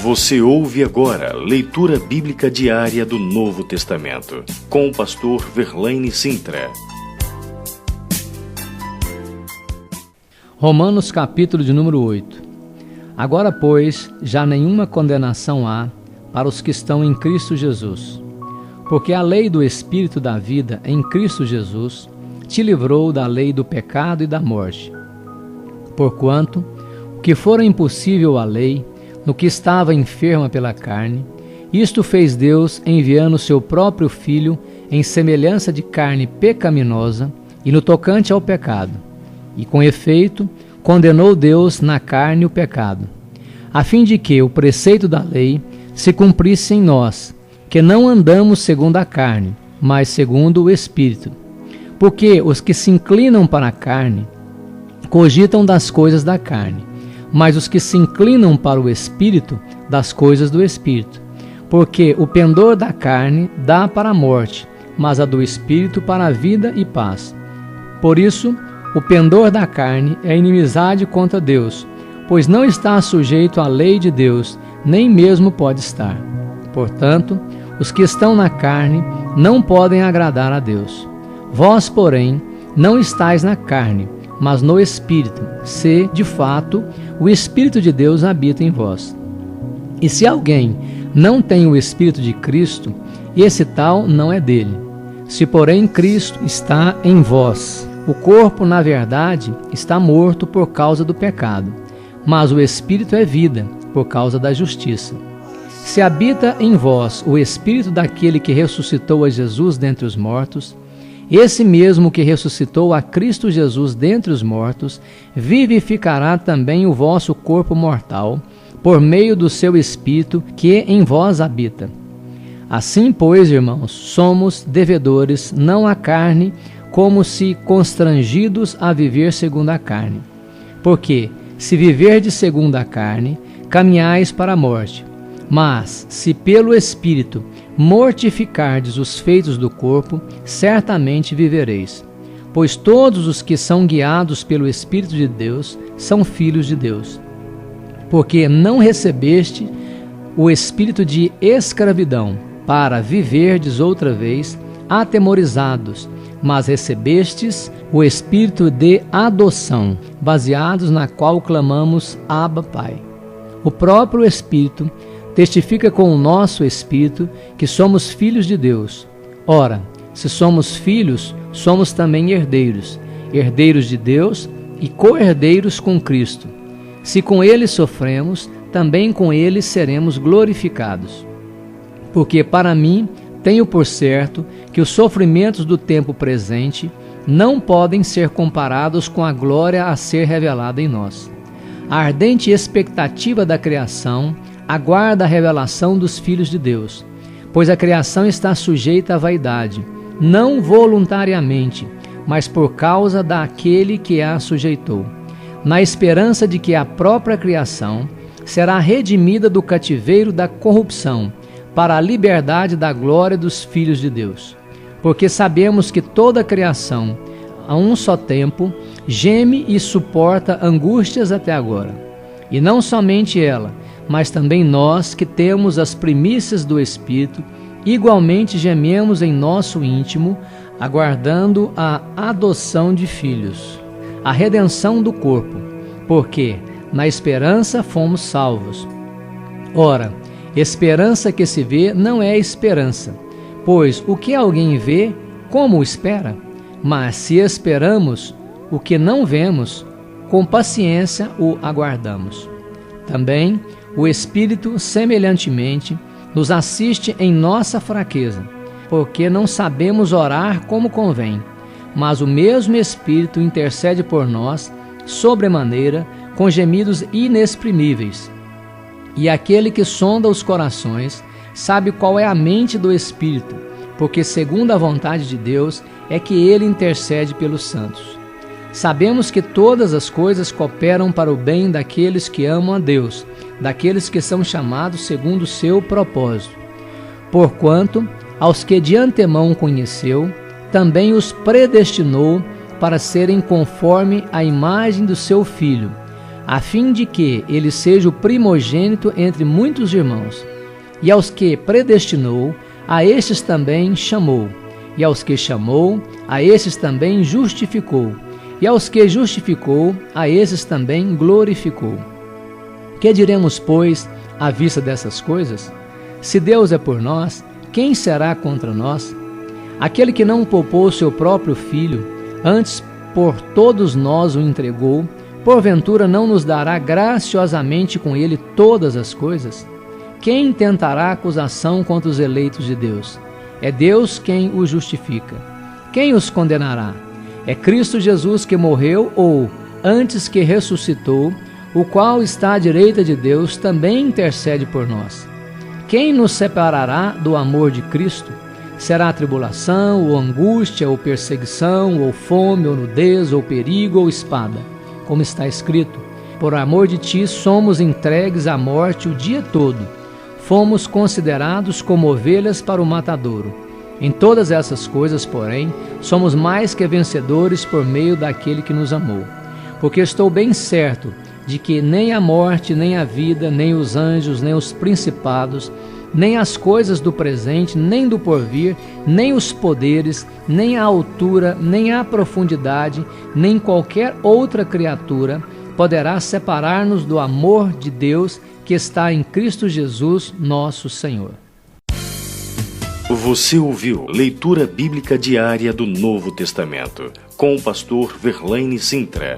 Você ouve agora leitura bíblica diária do Novo Testamento, com o pastor Verlaine Sintra. Romanos capítulo de número 8. Agora, pois, já nenhuma condenação há para os que estão em Cristo Jesus. Porque a lei do Espírito da vida em Cristo Jesus te livrou da lei do pecado e da morte. Porquanto, o que fora impossível à lei, no que estava enferma pela carne, isto fez Deus enviando seu próprio Filho em semelhança de carne pecaminosa e no tocante ao pecado. E com efeito, condenou Deus na carne o pecado, a fim de que o preceito da lei se cumprisse em nós, que não andamos segundo a carne, mas segundo o Espírito. Porque os que se inclinam para a carne cogitam das coisas da carne, mas os que se inclinam para o Espírito, das coisas do Espírito. Porque o pendor da carne dá para a morte, mas a do Espírito para a vida e paz. Por isso, o pendor da carne é inimizade contra Deus, pois não está sujeito à lei de Deus, nem mesmo pode estar. Portanto, os que estão na carne não podem agradar a Deus. Vós, porém, não estáis na carne, mas no Espírito, se, de fato, o Espírito de Deus habita em vós. E se alguém não tem o Espírito de Cristo, esse tal não é dele. Se, porém, Cristo está em vós, o corpo, na verdade, está morto por causa do pecado, mas o Espírito é vida, por causa da justiça. Se habita em vós o Espírito daquele que ressuscitou a Jesus dentre os mortos, esse mesmo que ressuscitou a Cristo Jesus dentre os mortos, vivificará também o vosso corpo mortal, por meio do seu Espírito que em vós habita. Assim, pois, irmãos, somos devedores, não à carne, como se constrangidos a viver segundo a carne. Porque, se viverdes segundo a carne, caminhais para a morte. Mas, se pelo Espírito mortificardes os feitos do corpo, certamente vivereis. Pois todos os que são guiados pelo Espírito de Deus são filhos de Deus. Porque não recebeste o espírito de escravidão, para viverdes outra vez atemorizados, mas recebestes o espírito de adoção, baseados na qual clamamos Abba, Pai. O próprio Espírito testifica com o nosso espírito que somos filhos de Deus. Ora, se somos filhos, somos também herdeiros, herdeiros de Deus e co-herdeiros com Cristo. Se com ele sofremos, também com ele seremos glorificados. Porque para mim, tenho por certo que os sofrimentos do tempo presente não podem ser comparados com a glória a ser revelada em nós. A ardente expectativa da criação aguarda a revelação dos filhos de Deus, pois a criação está sujeita à vaidade, não voluntariamente, mas por causa daquele que a sujeitou, na esperança de que a própria criação será redimida do cativeiro da corrupção, para a liberdade da glória dos filhos de Deus. Porque sabemos que toda a criação, a um só tempo, geme e suporta angústias até agora. E não somente ela, mas também nós que temos as primícias do Espírito, igualmente gememos em nosso íntimo, aguardando a adoção de filhos, a redenção do corpo, porque na esperança fomos salvos. Ora, esperança que se vê não é esperança, pois o que alguém vê, como o espera? Mas se esperamos o que não vemos, com paciência o aguardamos. Também o Espírito, semelhantemente, nos assiste em nossa fraqueza, porque não sabemos orar como convém, mas o mesmo Espírito intercede por nós, sobremaneira, com gemidos inexprimíveis. E aquele que sonda os corações sabe qual é a mente do Espírito, porque segundo a vontade de Deus é que ele intercede pelos santos. Sabemos que todas as coisas cooperam para o bem daqueles que amam a Deus, daqueles que são chamados segundo o seu propósito. Porquanto, aos que de antemão conheceu, também os predestinou para serem conforme a imagem do seu Filho, a fim de que ele seja o primogênito entre muitos irmãos. E aos que predestinou, a estes também chamou. E aos que chamou, a estes também justificou. E aos que justificou, a esses também glorificou. Que diremos, pois, à vista dessas coisas? Se Deus é por nós, quem será contra nós? Aquele que não poupou seu próprio filho, antes por todos nós o entregou, porventura não nos dará graciosamente com ele todas as coisas? Quem tentará acusação contra os eleitos de Deus? É Deus quem os justifica. Quem os condenará? É Cristo Jesus que morreu, ou, antes que ressuscitou, o qual está à direita de Deus, também intercede por nós. Quem nos separará do amor de Cristo? Será a tribulação, ou angústia, ou perseguição, ou fome, ou nudez, ou perigo, ou espada? Como está escrito: por amor de ti somos entregues à morte o dia todo. Fomos considerados como ovelhas para o matadouro. Em todas essas coisas, porém, somos mais que vencedores por meio daquele que nos amou. Porque estou bem certo de que nem a morte, nem a vida, nem os anjos, nem os principados, nem as coisas do presente, nem do porvir, nem os poderes, nem a altura, nem a profundidade, nem qualquer outra criatura poderá separar-nos do amor de Deus que está em Cristo Jesus, nosso Senhor. Você ouviu Leitura Bíblica Diária do Novo Testamento, com o pastor Verlaine Sintra.